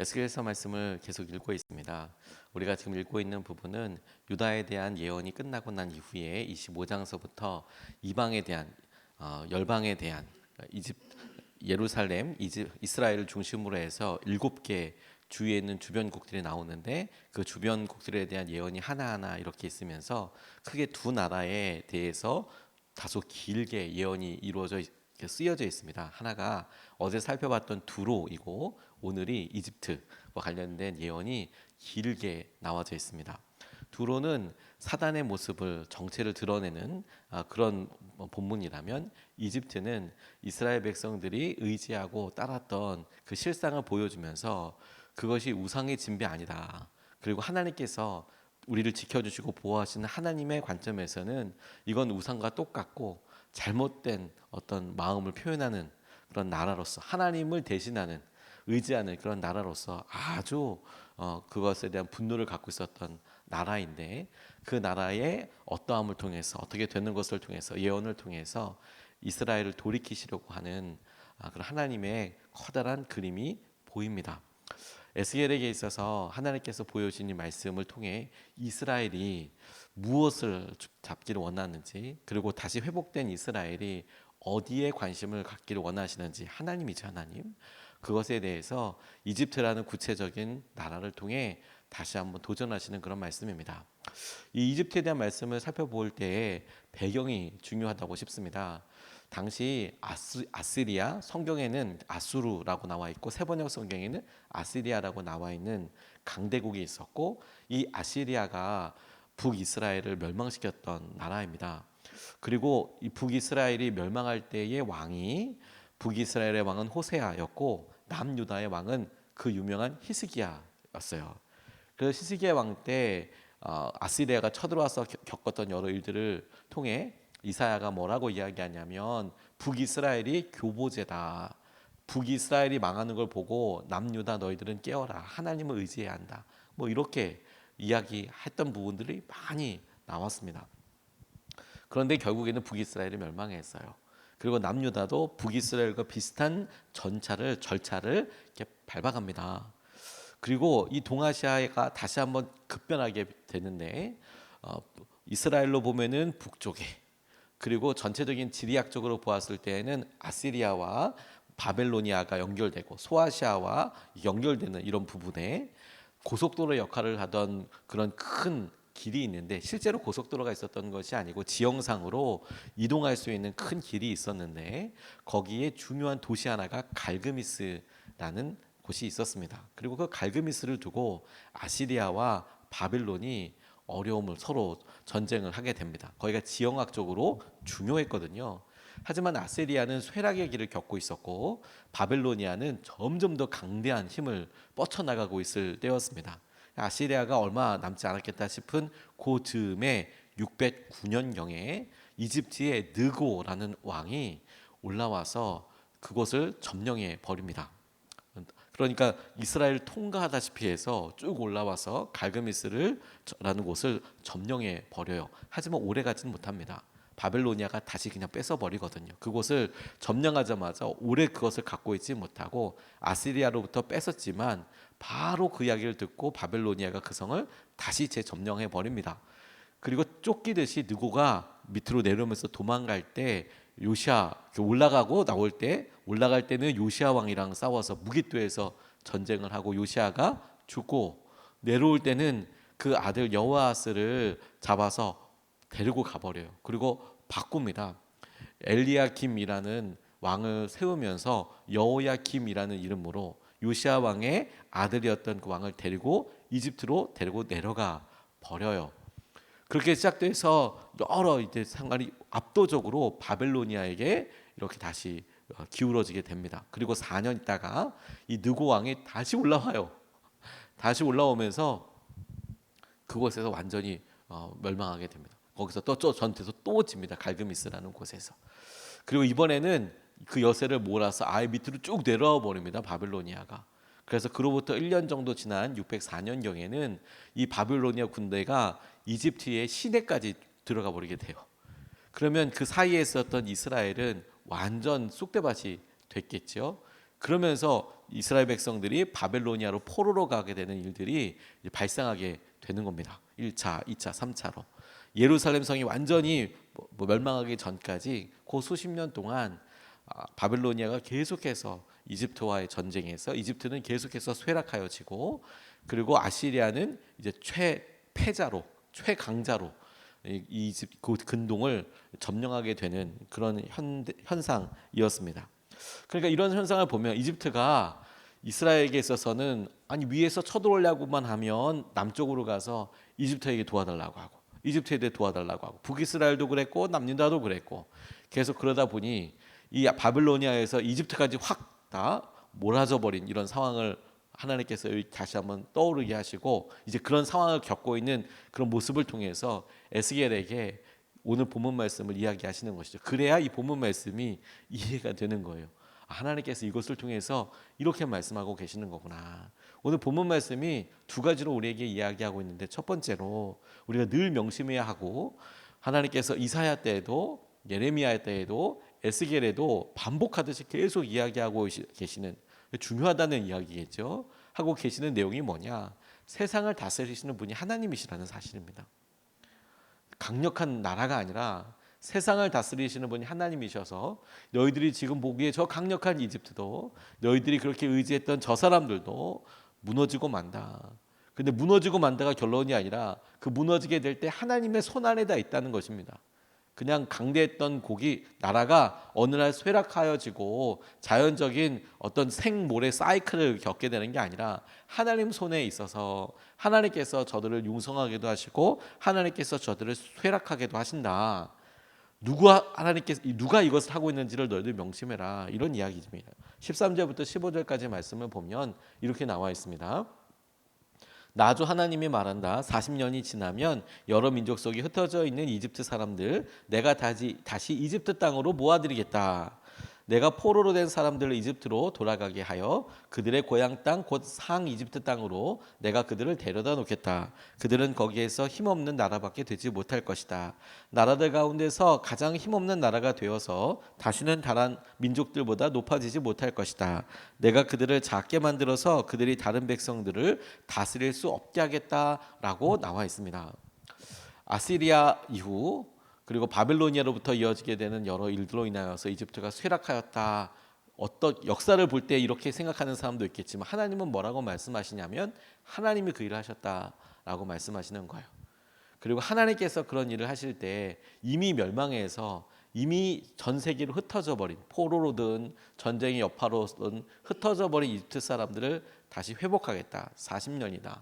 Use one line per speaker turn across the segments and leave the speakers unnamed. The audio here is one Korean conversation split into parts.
에스겔서 말씀을 계속 읽고 있습니다. 우리가 지금 읽고 있는 부분은 유다에 대한 예언이 끝나고 난 이후에 25장서부터 이방에 대한 열방에 대한 이집 예루살렘, 이스라엘을 중심으로 해서 7개 주위에 있는 주변국들이 나오는데 그 주변국들에 대한 예언이 하나하나 이렇게 있으면서 크게 두 나라에 대해서 다소 길게 예언이 쓰여져 있습니다. 하나가 어제 살펴봤던 두로이고 오늘이 이집트와 관련된 예언이 길게 나와져 있습니다. 두로는 사단의 모습을 정체를 드러내는 그런 본문이라면 이집트는 이스라엘 백성들이 의지하고 따랐던 그 실상을 보여주면서 그것이 우상의 진배 아니다. 그리고 하나님께서 우리를 지켜주시고 보호하시는 하나님의 관점에서는 이건 우상과 똑같고 잘못된 어떤 마음을 표현하는 그런 나라로서 하나님을 대신하는 의지하는 그런 나라로서 아주 그것에 대한 분노를 갖고 있었던 나라인데 그 나라의 어떠함을 통해서 어떻게 되는 것을 통해서 예언을 통해서 이스라엘을 돌이키시려고 하는 그런 하나님의 커다란 그림이 보입니다. 에스겔에게 있어서 하나님께서 보여주신 이 말씀을 통해 이스라엘이 무엇을 잡기를 원하는지 그리고 다시 회복된 이스라엘이 어디에 관심을 갖기를 원하시는지 하나님이죠, 하나님. 그것에 대해서 이집트라는 구체적인 나라를 통해 다시 한번 도전하시는 그런 말씀입니다. 이 이집트에 대한 말씀을 살펴볼 때에 배경이 중요하다고 싶습니다. 당시 아시리아 성경에는 아수르라고 나와 있고 세번역 성경에는 아시리아라고 나와 있는 강대국이 있었고 이 아시리아가 북이스라엘을 멸망시켰던 나라입니다. 그리고 이 북이스라엘이 멸망할 때의 왕이 북이스라엘의 왕은 호세아였고 남유다의 왕은 그 유명한 히스기야였어요. 그래서 히스기야 왕 때 아시리아가 쳐들어와서 겪었던 여러 일들을 통해 이사야가 뭐라고 이야기하냐면 북이스라엘이 교보제다. 북이스라엘이 망하는 걸 보고 남유다 너희들은 깨어라. 하나님을 의지해야 한다. 뭐 이렇게 이야기했던 부분들이 많이 나왔습니다. 그런데 결국에는 북이스라엘이 멸망했어요. 그리고 남유다도 북이스라엘과 비슷한 절차를 이렇게 밟아갑니다. 그리고 이 동아시아가 다시 한번 급변하게 되는데 이스라엘로 보면은 북쪽에 그리고 전체적인 지리학적으로 보았을 때에는 아시리아와 바벨로니아가 연결되고 소아시아와 연결되는 이런 부분에 고속도로 역할을 하던 그런 큰 길이 있는데 실제로 고속도로가 있었던 것이 아니고 지형상으로 이동할 수 있는 큰 길이 있었는데 거기에 중요한 도시 하나가 갈그미스라는 곳이 있었습니다. 그리고 그 갈그미스를 두고 아시리아와 바벨론이 어려움을 서로 전쟁을 하게 됩니다. 거기가 지형학적으로 중요했거든요. 하지만 아시리아는 쇠락의 길을 겪고 있었고 바벨로니아는 점점 더 강대한 힘을 뻗쳐나가고 있을 때였습니다. 아시리아가 얼마 남지 않았겠다 싶은 그 즈음에 609년경에 이집트의 느고라는 왕이 올라와서 그곳을 점령해 버립니다. 그러니까 이스라엘을 통과하다시피 해서 쭉 올라와서 갈그미스라는 곳을 점령해 버려요. 하지만 오래 가지는 못합니다. 바벨로니아가 다시 그냥 뺏어 버리거든요. 그곳을 점령하자마자 오래 그것을 갖고 있지 못하고 아시리아로부터 뺏었지만 바로 그 이야기를 듣고 바벨로니아가 그 성을 다시 재점령해 버립니다. 그리고 쫓기듯이 느고가 밑으로 내려오면서 도망갈 때 요시아 올라갈 때는 요시아 왕이랑 싸워서 무기토에서 전쟁을 하고 요시아가 죽고 내려올 때는 그 아들 여호아스를 잡아서 데리고 가버려요. 그리고 바꿉니다. 엘리야김이라는 왕을 세우면서 여호야김이라는 이름으로 요시아 왕의 아들이었던 그 왕을 데리고 이집트로 데리고 내려가 버려요. 그렇게 시작돼서 여러 이제 상관이 압도적으로 바벨로니아에게 이렇게 다시 기울어지게 됩니다. 그리고 4년 있다가 이 느고 왕이 다시 올라와요. 다시 올라오면서 그곳에서 완전히 멸망하게 됩니다. 거기서 또 전투에서 또 집니다. 갈그미스라는 곳에서. 그리고 이번에는 그 여세를 몰아서 아예 밑으로 쭉 내려와 버립니다. 바벨로니아가. 그래서 그로부터 1년 정도 지난 604년경에는 이 바벨로니아 군대가 이집트의 시내까지 들어가 버리게 돼요. 그러면 그 사이에 있었던 이스라엘은 완전 쑥대밭이 됐겠죠. 그러면서 이스라엘 백성들이 바벨로니아로 포로로 가게 되는 일들이 발생하게 되는 겁니다. 1차, 2차, 3차로. 예루살렘 성이 완전히 멸망하기 전까지 그 수십 년 동안 바벨로니아가 계속해서 이집트와의 전쟁에서 이집트는 계속해서 쇠락하여지고, 그리고 아시리아는 이제 최패자로, 최강자로 이집 그 근동을 점령하게 되는 그런 현상이었습니다. 그러니까 이런 현상을 보면 이집트가 이스라엘에게 있어서는 아니 위에서 쳐들어오려고만 하면 남쪽으로 가서 이집트에게 도와달라고 하고, 이집트에 대해 도와달라고 하고, 북이스라엘도 그랬고 남유다도 그랬고, 계속 그러다 보니 이 바빌로니아에서 이집트까지 확 다 몰아져 버린 이런 상황을 하나님께서 다시 한번 떠오르게 하시고, 이제 그런 상황을 겪고 있는 그런 모습을 통해서 에스겔에게 오늘 본문 말씀을 이야기하시는 것이죠. 그래야 이 본문 말씀이 이해가 되는 거예요. 하나님께서 이것을 통해서 이렇게 말씀하고 계시는 거구나. 오늘 본문 말씀이 두 가지로 우리에게 이야기하고 있는데, 첫 번째로 우리가 늘 명심해야 하고, 하나님께서 이사야 때에도 예레미야 때에도 에스겔에도 반복하듯이 계속 이야기하고 계시는, 중요하다는 이야기겠죠. 하고 계시는 내용이 뭐냐? 세상을 다스리시는 분이 하나님이시라는 사실입니다. 강력한 나라가 아니라 세상을 다스리시는 분이 하나님이셔서, 너희들이 지금 보기에 저 강력한 이집트도, 너희들이 그렇게 의지했던 저 사람들도 무너지고 만다. 근데 무너지고 만다가 결론이 아니라 그 무너지게 될 때 하나님의 손 안에다 있다는 것입니다. 그냥 강대했던 나라가 어느 날 쇠락하여지고 자연적인 어떤 생모래 사이클을 겪게 되는 게 아니라 하나님 손에 있어서 하나님께서 저들을 융성하게도 하시고 하나님께서 저들을 쇠락하게도 하신다. 누가 이것을 하고 있는지를 너희들 명심해라. 이런 이야기입니다. 13절부터 15절까지 말씀을 보면 이렇게 나와 있습니다. 나주 하나님이 말한다. 40년이 지나면 여러 민족 속에 흩어져 있는 이집트 사람들 내가 다시 이집트 땅으로 모아드리겠다. 내가 포로로 된 사람들을 이집트로 돌아가게 하여 그들의 고향 땅 곧 상 이집트 땅으로 내가 그들을 데려다 놓겠다. 그들은 거기에서 힘없는 나라밖에 되지 못할 것이다. 나라들 가운데서 가장 힘없는 나라가 되어서 다시는 다른 민족들보다 높아지지 못할 것이다. 내가 그들을 작게 만들어서 그들이 다른 백성들을 다스릴 수 없게 하겠다라고 나와 있습니다. 아시리아 이후 그리고 바벨로니아로부터 이어지게 되는 여러 일들로 인하여서 이집트가 쇠락하였다. 어떤 역사를 볼 때 이렇게 생각하는 사람도 있겠지만, 하나님은 뭐라고 말씀하시냐면 하나님이 그 일을 하셨다라고 말씀하시는 거예요. 그리고 하나님께서 그런 일을 하실 때 이미 멸망해서 이미 전 세계로 흩어져 버린, 포로로든 전쟁의 여파로든 흩어져 버린 이집트 사람들을 다시 회복하겠다. 40년이다.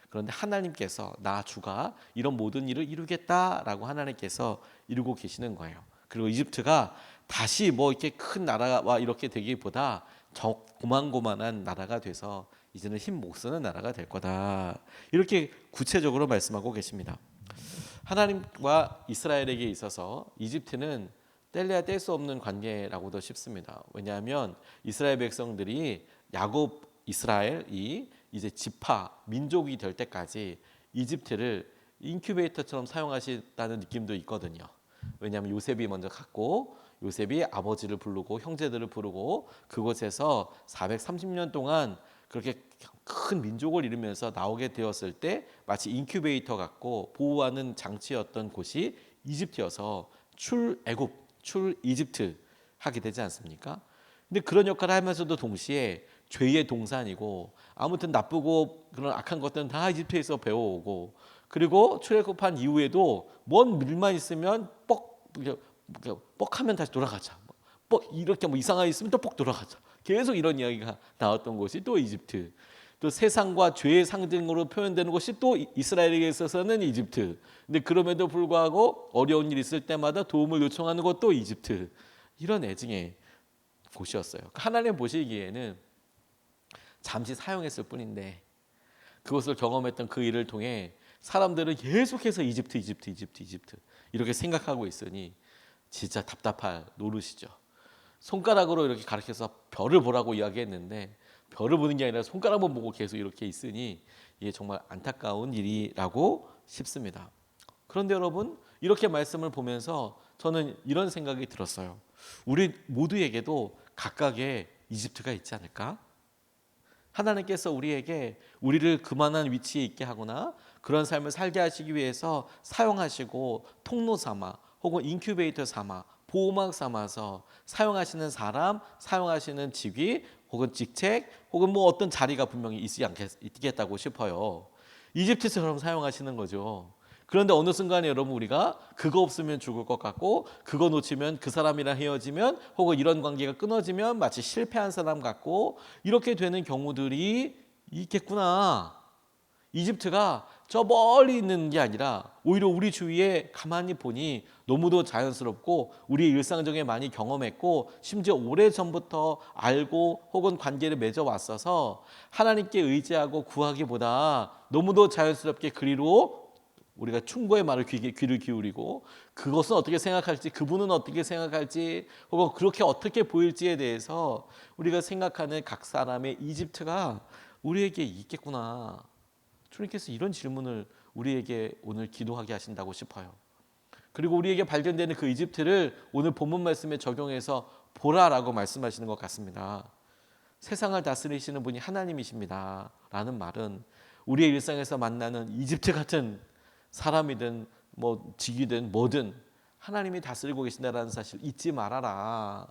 그런데 하나님께서 나 주가 이런 모든 일을 이루겠다라고 하나님께서 이루고 계시는 거예요. 그리고 이집트가 다시 뭐 이렇게 큰 나라와 이렇게 되기보다 고만고만한 나라가 돼서 이제는 힘 못 쓰는 나라가 될 거다. 이렇게 구체적으로 말씀하고 계십니다. 하나님과 이스라엘에게 있어서 이집트는 뗄래야 뗄 수 없는 관계라고도 싶습니다. 왜냐하면 이스라엘 백성들이 야곱 이스라엘이 이제 지파 민족이 될 때까지 이집트를 인큐베이터처럼 사용하셨다는 느낌도 있거든요. 왜냐하면 요셉이 먼저 갔고 요셉이 아버지를 부르고 형제들을 부르고 그곳에서 430년 동안 그렇게 큰 민족을 이루면서 나오게 되었을 때 마치 인큐베이터 같고 보호하는 장치였던 곳이 이집트여서 출애굽, 출이집트 하게 되지 않습니까? 근데 그런 역할을 하면서도 동시에 죄의 동산이고 아무튼 나쁘고 그런 악한 것들은 다 이집트에서 배워오고, 그리고 출애굽한 이후에도 뭔 일만 있으면 뻑하면 다시 돌아가자. 이렇게 이상한 일 있으면 또 뻑 돌아가자. 계속 이런 이야기가 나왔던 곳이 또 이집트. 또 세상과 죄의 상징으로 표현되는 곳이 또 이스라엘에게 있어서는 이집트. 근데 그럼에도 불구하고 어려운 일 있을 때마다 도움을 요청하는 것도 이집트. 이런 애증의 곳이었어요. 하나님 보시기에는 잠시 사용했을 뿐인데 그것을 경험했던 그 일을 통해 사람들은 계속해서 이집트 이렇게 생각하고 있으니 진짜 답답할 노릇이죠. 손가락으로 이렇게 가르쳐서 별을 보라고 이야기했는데 별을 보는 게 아니라 손가락만 보고 계속 이렇게 있으니 이게 정말 안타까운 일이라고 싶습니다. 그런데 여러분, 이렇게 말씀을 보면서 저는 이런 생각이 들었어요. 우리 모두에게도 각각의 이집트가 있지 않을까? 하나님께서 우리에게 우리를 그만한 위치에 있게 하거나 그런 삶을 살게 하시기 위해서 사용하시고 통로 삼아 혹은 인큐베이터 삼아 보호막 삼아서 사용하시는 사람, 사용하시는 직위 혹은 직책 혹은 뭐 어떤 자리가 분명히 있겠다고 싶어요. 이집트처럼 사용하시는 거죠. 그런데 어느 순간에 여러분 우리가 그거 없으면 죽을 것 같고 그거 놓치면 그 사람이랑 헤어지면 혹은 이런 관계가 끊어지면 마치 실패한 사람 같고 이렇게 되는 경우들이 있겠구나. 이집트가 저 멀리 있는 게 아니라 오히려 우리 주위에 가만히 보니 너무도 자연스럽고 우리의 일상적에 많이 경험했고 심지어 오래전부터 알고 혹은 관계를 맺어왔어서 하나님께 의지하고 구하기보다 너무도 자연스럽게 그리로 우리가 충고의 말을 귀를 기울이고 그것은 어떻게 생각할지 그분은 어떻게 생각할지 혹은 그렇게 어떻게 보일지에 대해서 우리가 생각하는 각 사람의 이집트가 우리에게 있겠구나. 주님께서 이런 질문을 우리에게 오늘 기도하게 하신다고 싶어요. 그리고 우리에게 발견되는 그 이집트를 오늘 본문 말씀에 적용해서 보라라고 말씀하시는 것 같습니다. 세상을 다스리시는 분이 하나님이십니다 라는 말은 우리의 일상에서 만나는 이집트 같은 사람이든 뭐 직이든 뭐든 하나님이 다스리고 계신다는 사실 잊지 말아라.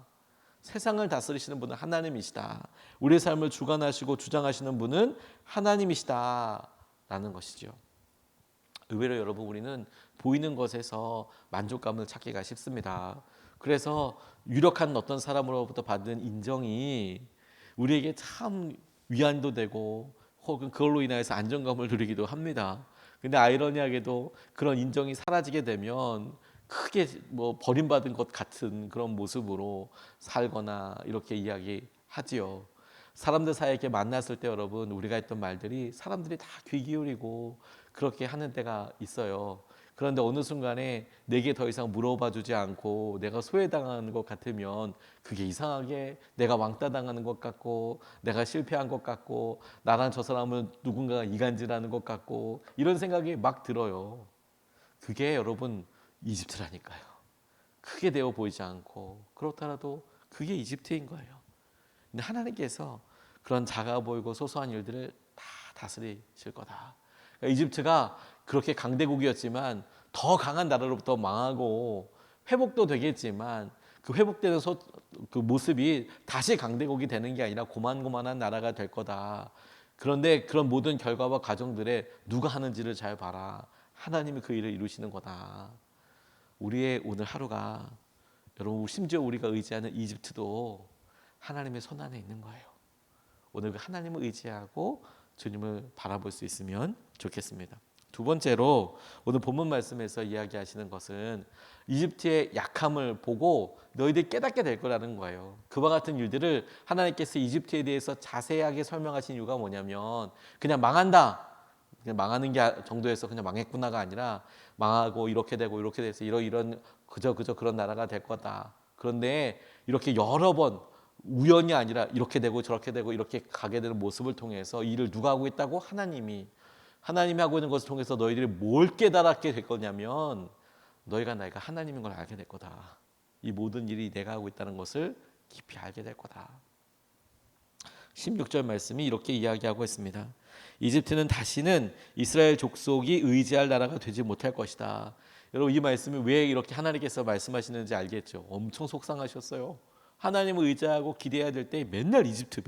세상을 다스리시는 분은 하나님이시다. 우리의 삶을 주관하시고 주장하시는 분은 하나님이시다 라는 것이죠. 의외로 여러분 우리는 보이는 것에서 만족감을 찾기가 쉽습니다. 그래서 유력한 어떤 사람으로부터 받은 인정이 우리에게 참 위안도 되고 혹은 그걸로 인해서 안정감을 누리기도 합니다. 근데 아이러니하게도 그런 인정이 사라지게 되면 크게 뭐 버림받은 것 같은 그런 모습으로 살거나 이렇게 이야기하지요. 사람들 사이에 이렇게 만났을 때 여러분 우리가 했던 말들이 사람들이 다 귀 기울이고 그렇게 하는 때가 있어요. 그런데 어느 순간에 내게 더 이상 물어봐 주지 않고 내가 소외당하는 것 같으면 그게 이상하게 내가 왕따 당하는 것 같고 내가 실패한 것 같고 나랑 저 사람은 누군가가 이간질하는 것 같고 이런 생각이 막 들어요. 그게 여러분 이집트라니까요. 크게 되어 보이지 않고 그렇더라도 그게 이집트인 거예요. 근데 하나님께서 그런 작아 보이고 소소한 일들을 다 다스리실 거다. 그러니까 이집트가 그렇게 강대국이었지만 더 강한 나라로부터 망하고 회복도 되겠지만 그 회복되는 그 모습이 다시 강대국이 되는 게 아니라 고만고만한 나라가 될 거다. 그런데 그런 모든 결과와 과정들에 누가 하는지를 잘 봐라. 하나님이 그 일을 이루시는 거다. 우리의 오늘 하루가 여러분 심지어 우리가 의지하는 이집트도 하나님의 손 안에 있는 거예요. 오늘 그 하나님을 의지하고 주님을 바라볼 수 있으면 좋겠습니다. 두 번째로 오늘 본문 말씀에서 이야기하시는 것은 이집트의 약함을 보고 너희들이 깨닫게 될 거라는 거예요. 그와 같은 일들을 하나님께서 이집트에 대해서 자세하게 설명하신 이유가 뭐냐면 그냥 망한다. 그냥 망하는 게 정도에서 그냥 망했구나가 아니라 망하고 이렇게 되고 이렇게 돼서 이런 그저 그런 나라가 될 거다. 그런데 이렇게 여러 번 우연이 아니라 이렇게 되고 저렇게 되고 이렇게 가게 되는 모습을 통해서 이 일을 누가 하고 있다고? 하나님이 하고 있는 것을 통해서 너희들이 뭘 깨달았게 될 거냐면 너희가 내가 하나님인 걸 알게 될 거다. 이 모든 일이 내가 하고 있다는 것을 깊이 알게 될 거다. 16절 말씀이 이렇게 이야기하고 있습니다. 이집트는 다시는 이스라엘 족속이 의지할 나라가 되지 못할 것이다. 여러분 이 말씀이 왜 이렇게 하나님께서 말씀하시는지 알겠죠? 엄청 속상하셨어요. 하나님을 의지하고 기대해야 될 때 맨날 이집트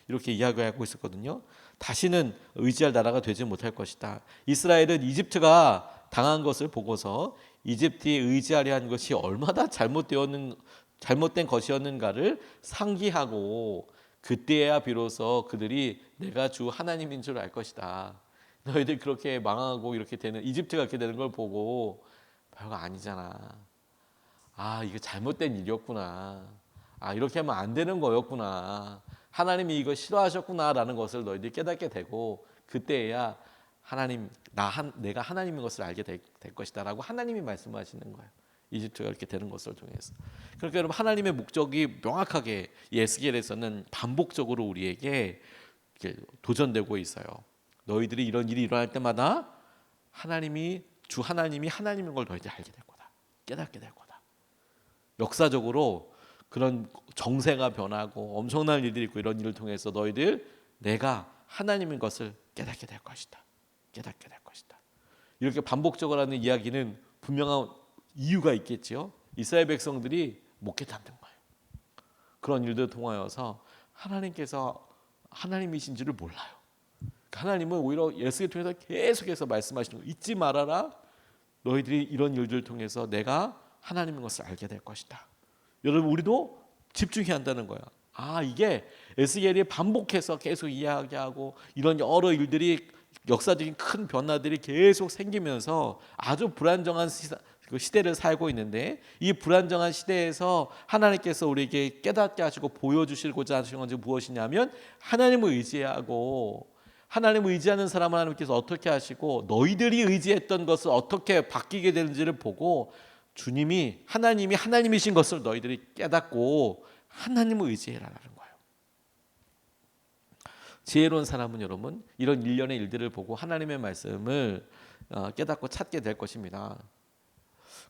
이렇게 이야기하고 있었거든요. 다시는 의지할 나라가 되지 못할 것이다. 이스라엘은 이집트가 당한 것을 보고서 이집트에 의지하려 한 것이 얼마나 잘못된 것이었는가를 상기하고 그때야 비로소 그들이 내가 주 하나님인 줄 알 것이다. 너희들 그렇게 망하고 이렇게 되는 이집트가 이렇게 되는 걸 보고 별거 아니잖아. 아, 이거 잘못된 일이었구나. 아, 이렇게 하면 안 되는 거였구나. 하나님이 이거 싫어하셨구나라는 것을 너희들이 깨닫게 되고 그때야 내가 하나님인 것을 알게 될 것이다라고 하나님이 말씀하시는 거예요. 이집트가 이렇게 되는 것을 통해서. 그러니까 여러분 하나님의 목적이 명확하게 에스겔에서는 반복적으로 우리에게 도전되고 있어요. 너희들이 이런 일이 일어날 때마다 주 하나님이 하나님인 걸 너희들이 알게 될 거다. 깨닫게 될 거다. 역사적으로 그런 정세가 변하고 엄청난 일들이 있고 이런 일을 통해서 너희들 내가 하나님인 것을 깨닫게 될 것이다. 깨닫게 될 것이다. 이렇게 반복적으로 하는 이야기는 분명한 이유가 있겠지요. 이스라엘 백성들이 못 깨닫는 거예요. 그런 일들을 통하여서 하나님께서 하나님이신지를 몰라요. 하나님은 오히려 예수를 통해서 계속해서 말씀하시는 거예요. 잊지 말아라. 너희들이 이런 일들을 통해서 내가 하나님인 것을 알게 될 것이다. 여러분, 우리도 집중해야 한다는 거야. 이게 에스겔이 반복해서 계속 이야기하고 이런 여러 일들이, 역사적인 큰 변화들이 계속 생기면서 아주 불안정한 시대를 살고 있는데, 이 불안정한 시대에서 하나님께서 우리에게 깨닫게 하시고 보여주시고자 하시는 것이 무엇이냐면, 하나님을 의지하고, 하나님을 의지하는 사람을 하나님께서 어떻게 하시고 너희들이 의지했던 것을 어떻게 바뀌게 되는지를 보고, 주님이 하나님이 하나님이신 것을 너희들이 깨닫고 하나님을 의지해라라는 거예요. 지혜로운 사람은 여러분, 이런 일련의 일들을 보고 하나님의 말씀을 깨닫고 찾게 될 것입니다.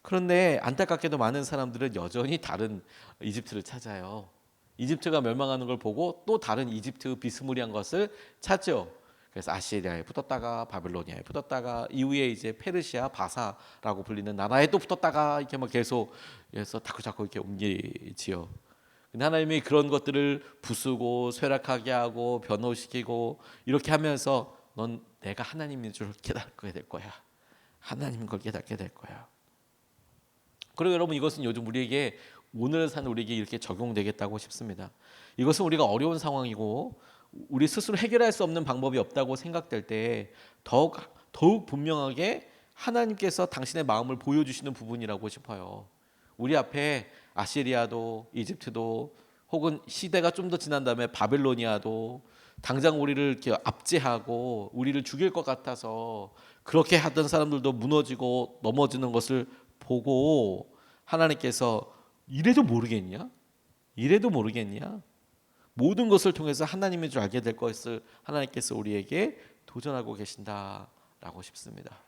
그런데 안타깝게도 많은 사람들은 여전히 다른 이집트를 찾아요. 이집트가 멸망하는 걸 보고 또 다른 이집트 비스무리한 것을 찾죠. 그래서 아시리아에 붙었다가 바빌로니아에 붙었다가 이후에 이제 페르시아, 바사라고 불리는 나라에 또 붙었다가 이렇게 막 계속 해서 자꾸 이렇게 옮기지요. 근데 하나님이 그런 것들을 부수고 쇠락하게 하고 변호시키고 이렇게 하면서 넌 내가 하나님인 줄 깨닫게 될 거야. 하나님인 걸 깨닫게 될 거야. 그리고 여러분, 이것은 요즘 우리에게, 오늘 사는 우리에게 이렇게 적용되겠다고 싶습니다. 이것은 우리가 어려운 상황이고 우리 스스로 해결할 수 없는 방법이 없다고 생각될 때 더욱 분명하게 하나님께서 당신의 마음을 보여주시는 부분이라고 싶어요. 우리 앞에 아시리아도, 이집트도, 혹은 시대가 좀 더 지난 다음에 바빌로니아도 당장 우리를 이렇게 압제하고 우리를 죽일 것 같아서 그렇게 하던 사람들도 무너지고 넘어지는 것을 보고 하나님께서 이래도 모르겠냐? 이래도 모르겠냐? 모든 것을 통해서 하나님인 줄 알게 될 것을 하나님께서 우리에게 도전하고 계신다라고 싶습니다.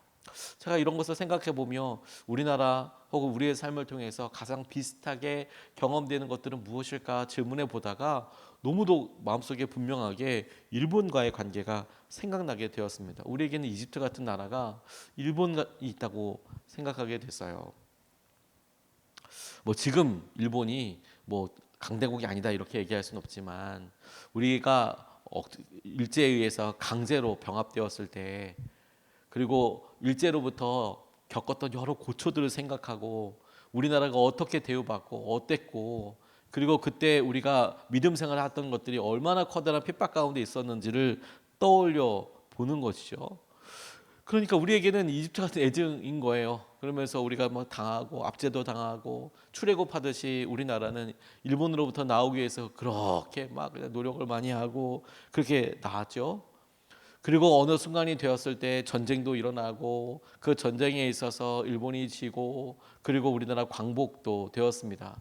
제가 이런 것을 생각해 보며 우리나라 혹은 우리의 삶을 통해서 가장 비슷하게 경험되는 것들은 무엇일까 질문해 보다가 너무도 마음속에 분명하게 일본과의 관계가 생각나게 되었습니다. 우리에게는 이집트 같은 나라가 일본이 있다고 생각하게 됐어요. 지금 일본이 강대국이 아니다 이렇게 얘기할 수는 없지만, 우리가 일제에 의해서 강제로 병합되었을 때, 그리고 일제로부터 겪었던 여러 고초들을 생각하고 우리나라가 어떻게 대우받고 어땠고, 그리고 그때 우리가 믿음 생활을 했던 것들이 얼마나 커다란 핍박 가운데 있었는지를 떠올려 보는 것이죠. 그러니까 우리에게는 이집트 같은 애증인 거예요. 그러면서 우리가 당하고 압제도 당하고 출애굽하듯이 우리나라는 일본으로부터 나오기 위해서 그렇게 막 노력을 많이 하고 그렇게 나왔죠. 그리고 어느 순간이 되었을 때 전쟁도 일어나고 그 전쟁에 있어서 일본이 지고, 그리고 우리나라 광복도 되었습니다.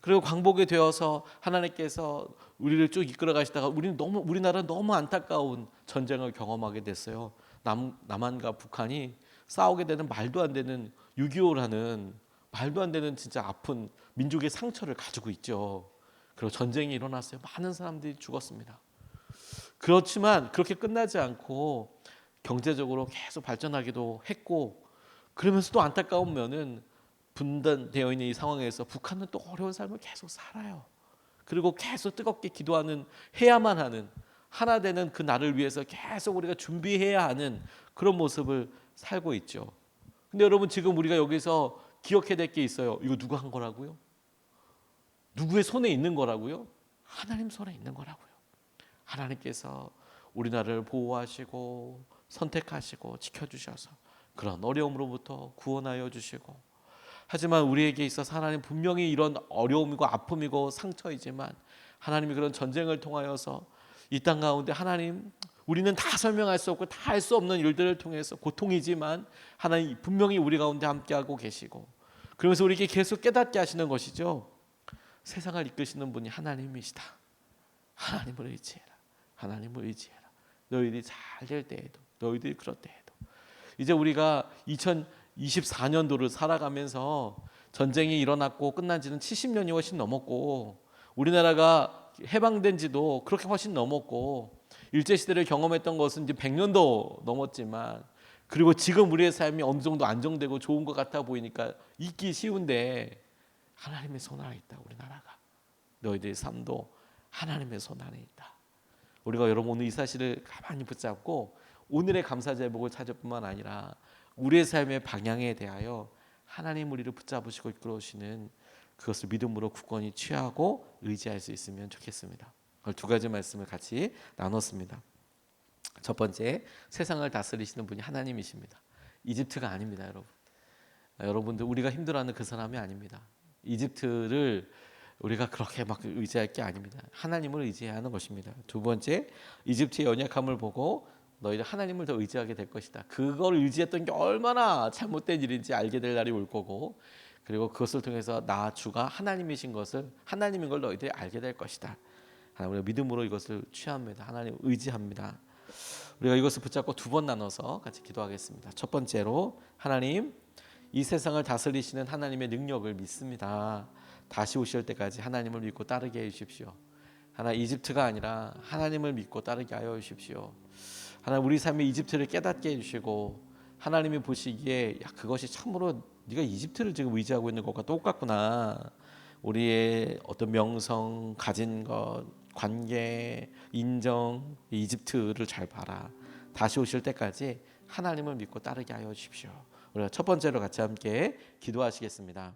그리고 광복이 되어서 하나님께서 우리를 쭉 이끌어 가시다가 우리나라 너무 안타까운 전쟁을 경험하게 됐어요. 남한과 북한이 싸우게 되는 말도 안 되는 6.25라는 말도 안 되는 진짜 아픈 민족의 상처를 가지고 있죠. 그리고 전쟁이 일어났어요. 많은 사람들이 죽었습니다. 그렇지만 그렇게 끝나지 않고 경제적으로 계속 발전하기도 했고, 그러면서 또 안타까운 면은 분단되어 있는 이 상황에서 북한은 또 어려운 삶을 계속 살아요. 그리고 계속 뜨겁게 기도하는, 해야만 하는, 하나 되는 그 날을 위해서 계속 우리가 준비해야 하는 그런 모습을 살고 있죠. 근데 여러분, 지금 우리가 여기서 기억해야 될 게 있어요. 이거 누가 한 거라고요? 누구의 손에 있는 거라고요? 하나님 손에 있는 거라고요. 하나님께서 우리나라를 보호하시고 선택하시고 지켜주셔서 그런 어려움으로부터 구원하여 주시고, 하지만 우리에게 있어서 하나님 분명히 이런 어려움이고 아픔이고 상처이지만, 하나님이 그런 전쟁을 통하여서 이 땅 가운데 하나님, 우리는 다 설명할 수 없고 다 할 수 없는 일들을 통해서 고통이지만 하나님 분명히 우리 가운데 함께하고 계시고, 그러면서 우리에게 계속 깨닫게 하시는 것이죠. 세상을 이끄시는 분이 하나님이시다. 하나님을 의지해라. 하나님을 의지해라. 너희들이 잘 될 때에도, 너희들이 그럴 때에도. 이제 우리가 2024년도를 살아가면서 전쟁이 일어났고 끝난 지는 70년이 훨씬 넘었고, 우리나라가 해방된 지도 그렇게 훨씬 넘었고, 일제 시대를 경험했던 것은 이제 100년도 넘었지만, 그리고 지금 우리의 삶이 어느 정도 안정되고 좋은 것 같아 보이니까 잊기 쉬운데, 하나님의 손 안에 있다. 우리나라가, 너희들의 삶도 하나님의 손 안에 있다. 우리가 여러분 오늘 이 사실을 가만히 붙잡고 오늘의 감사 제목을 찾을 뿐만 아니라 우리의 삶의 방향에 대하여 하나님 우리를 붙잡으시고 이끌어오시는 그것을 믿음으로 굳건히 취하고 의지할 수 있으면 좋겠습니다. 오늘 두 가지 말씀을 같이 나눴습니다. 첫 번째, 세상을 다스리시는 분이 하나님이십니다. 이집트가 아닙니다, 여러분. 여러분들, 우리가 힘들어하는 그 사람이 아닙니다. 이집트를 우리가 그렇게 막 의지할 게 아닙니다. 하나님을 의지해야 하는 것입니다. 두 번째, 이집트의 연약함을 보고 너희들 하나님을 더 의지하게 될 것이다. 그걸 의지했던 게 얼마나 잘못된 일인지 알게 될 날이 올 거고, 그리고 그것을 통해서 나 주가 하나님이신 것을, 하나님인 걸 너희들이 알게 될 것이다. 우리가 믿음으로 이것을 취합니다. 하나님 의지합니다. 우리가 이것을 붙잡고 두 번 나눠서 같이 기도하겠습니다. 첫 번째로, 하나님, 이 세상을 다스리시는 하나님의 능력을 믿습니다. 다시 오실 때까지 하나님을 믿고 따르게 해 주십시오. 하나님, 이집트가 아니라 하나님을 믿고 따르게 하여 주십시오. 하나님, 우리 삶의 이집트를 깨닫게 해주시고, 하나님이 보시기에 야, 그것이 참으로 네가 이집트를 지금 의지하고 있는 것과 똑같구나. 우리의 어떤 명성, 가진 것, 관계, 인정, 이집트를 잘 봐라. 다시 오실 때까지 하나님을 믿고 따르게 하여 주십시오. 우리가 첫 번째로 같이 함께 기도하시겠습니다.